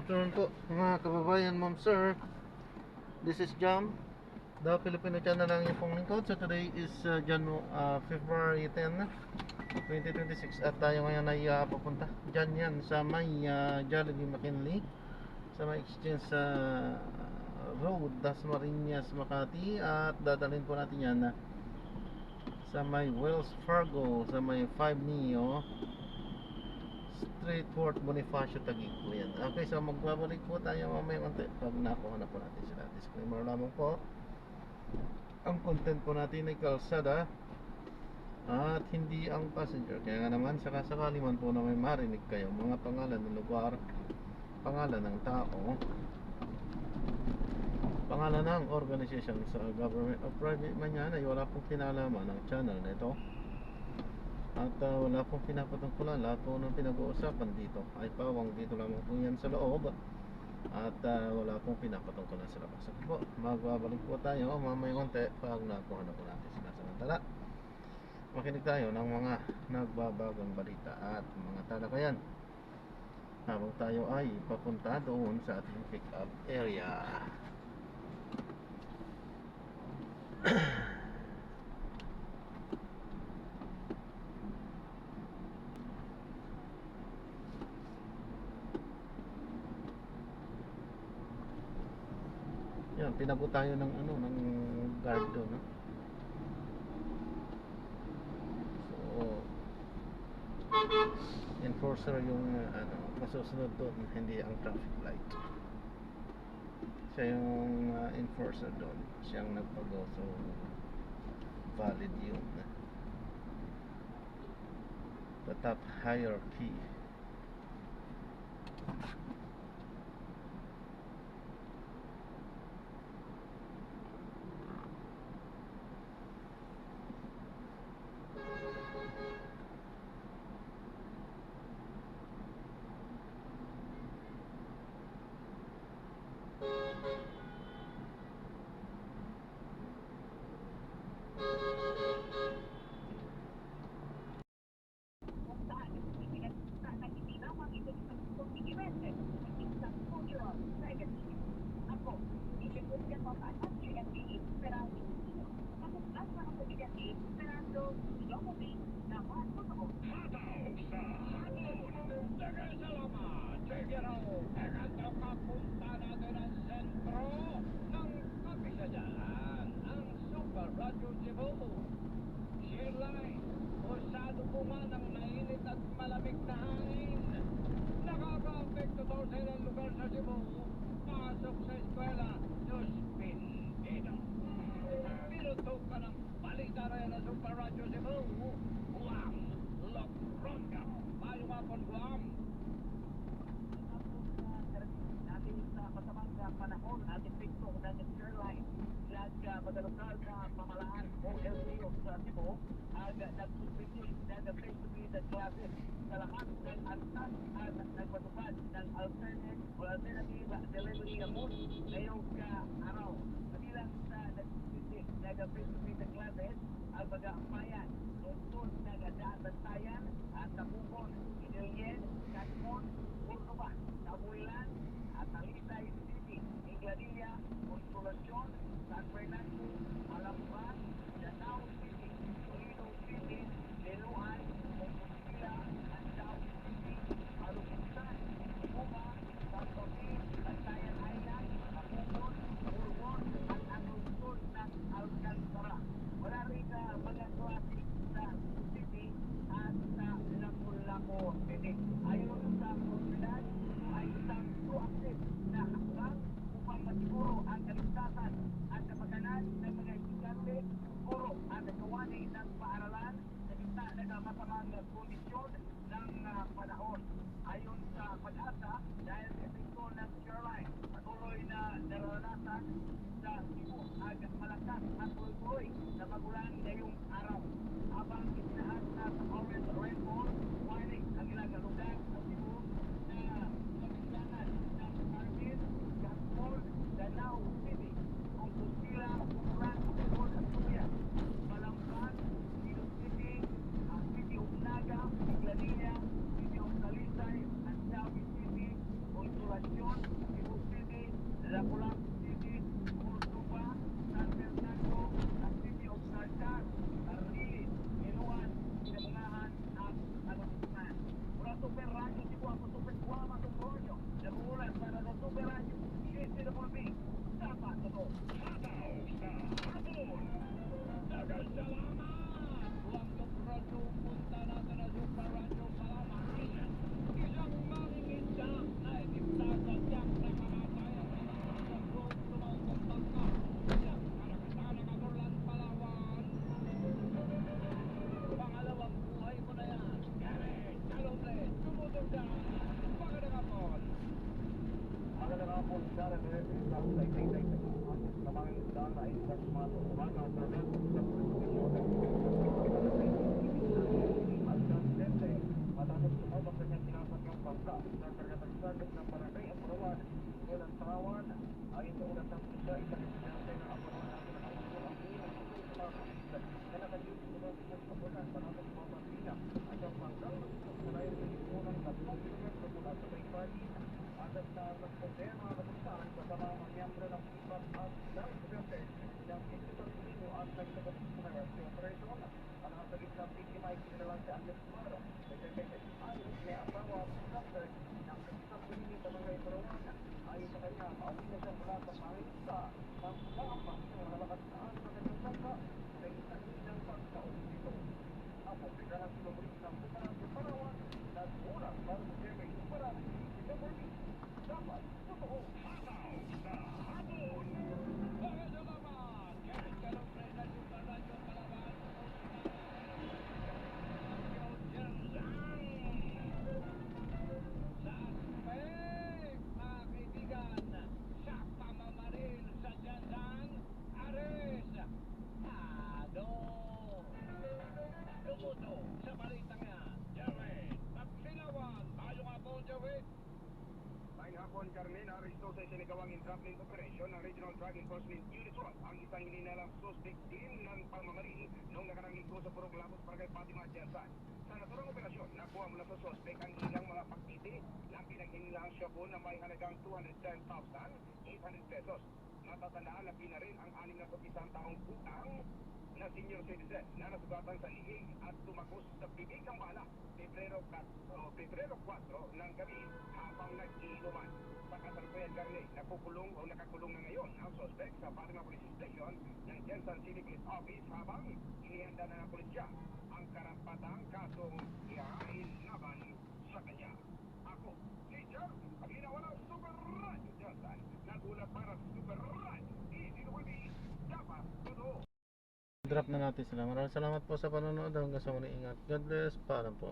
Turn po mga kababayan, ma'am sir. This is Jam, the Filipino channel ng iyong lingkod. So today is February 10, 2026. At tayo ngayon ay papunta dyan yan sa may Jollibee McKinley, sa may exchange road, Dasmariñas, Makati. At dadalhin po natin yan sa may Wells Fargo, sa may 5 Neo Street, Fort Bonifacio, Taguig po yan. Okay, so magbabalik po tayo mamaya konti pag nakuha na po natin sila. Disclaimer lamang po, ang content po natin ay kalsada at hindi ang passenger. Kaya nga naman, sakasakali man po na may marinig kayo mga pangalan ng lugar, pangalan ng tao, pangalan ng organization sa government o private man yan, ay wala pong kinalaman ng channel na ito. At wala pong pinapatungkulan. Lahat po ng pinag-uusapan dito ay pawang dito lamang po yan sa loob. At wala pong pinapatungkulan sa labas. So po, magbabalik po tayo mamaya konti pag nakuha na po natin sila. Samantala, makinig tayo ng mga nagbabagang balita at mga talakayan habang tayo ay papunta doon sa ating pick up area. Yan, pinago tayo ng ng guard doon, no? So, enforcer yung masusunod doon, hindi ang traffic light. Siya yung enforcer doon, siyang nagpago. So, valid yun. The top hierarchy. Consolación, Cebu City, Lapu-Lapu City, Cordoba, San Fernando, ang City of Saltar, Arlis, Iloan, Pinangahan, at Alonsonan. Mula Super Radio Cebu ako Super Guama Tumbronyo, nagulat para sa Super Radio, CCWB, dapat ito, hataw sa hapon. Dagal salamat! Huwag Radyo punta natin na Super Radio Salamat. Isang mangingisda na itimtasan siyang nakakatayan sa group tumangkong bangka. Siyang karakatan ng Aborlan, Palawan. Pangalawang buhay mo na yan. Gareth, Talomle, tumutong ka. Magandang hapon. Magandang hapon, Gareth. Isang tay-tay-tay. Sa mga isda na isang matutuhan na sa rin sa posisyon. Matapos tumabak sa kanyang sinasakang bangka sa kargatagsagat ng barangay Apurawan, Kulang Palawan, ayon sa ulat ng isa, isang estudyante ng Apurawan na pinakaulo ang unang ito sa mga kapitan na nakadiyos sa mga Apurawan matapos mabagina at ang bangkang nagsusok sa layo sa lipunan 3 kilometro mula sa Baypani. Agad na nagpunta mga kapitan kasama ang miyembro ng ipat at ng estudyante ng Instituto Pilipino at nagsagot sa rescue operation. Ang nasa gitna biktima ay kinilalang si Andres Maro. May asawa at doctor ng Kapitan Pilipino sa mga Iparawan. Ayon sa kanya, pauwi na siya mula sa Pangista ng Pangamba ng malalakas na sa kanyang bangka sa isang ilang pagkaon dito. Ako, bigla ng sumabrik ng Bukarang Palawan na ulang para sa Jemay Bukarang sa Morning. Dapat, totoo, hataw sa hapon! Mga salamat! Kahit ka ng President yung Radyo Palawan, sa balitang yan, Jared, magsilawan, tayo nga po, Jared. Tayong hapon, Carmen, aristo sa sinigawang entrapment operation ng Regional Drug Enforcement Unit 1 ang isang hininalang suspect din ng pamamaril noong nakarang linggo sa Purong Labos, Barangay Fatima, Tiasan. Sa naturang operasyon, nakuha mula sa suspect ang ilang mga pakiti na pinaghinlang shabu na may halagang 210,800 pesos. Matatandaan na pinaril ang 61 taong putang na senior citizen na nasugatan sa liig at tumagos sa bibig ng bala Pebrero 4 ng gabi habang nag-iinuman. Sa kasalukuyan, Garne, nakukulong o nakakulong na ngayon ang suspect sa Fatima Police Station ng Jensen City Police Office habang inihanda na ng pulisya ang karampatang kasong ihain laban sa kanya. Ako, si Jerry, ang ginawa ng Super Radio Jensen, nagulat para sa Super Radio, DZWB, dapat totoo. Drop na natin sila. Maraming salamat po sa panonood. Hanggang sa muli, ingat. God bless. Paalam po.